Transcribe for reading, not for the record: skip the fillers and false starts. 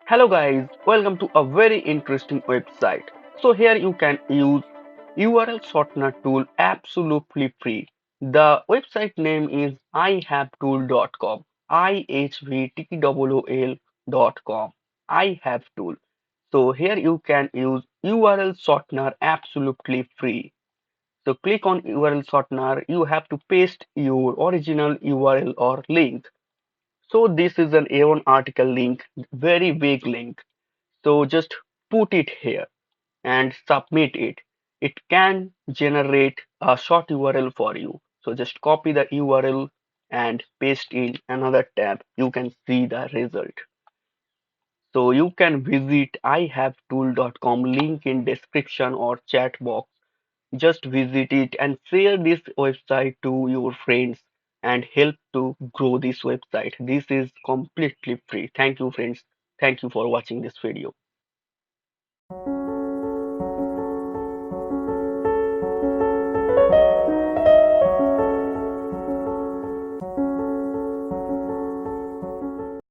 Hello guys, welcome to a very interesting website. So here you can use URL shortener tool absolutely free. The website name is ihavetool.com. IHVTOOL.com. I have tool. So here you can use URL shortener absolutely free. So click on URL shortener. You have to paste your original URL or link. So this is an A1 article link, very vague link. So just put it here and submit it. It can generate a short URL for you. So just copy the URL and paste in another tab. You can see the result. So you can visit ihavetool.com link in description or chat box. Just visit it and share this website to your friends and help to grow this website. This is completely free. Thank you friends. Thank you for watching this video.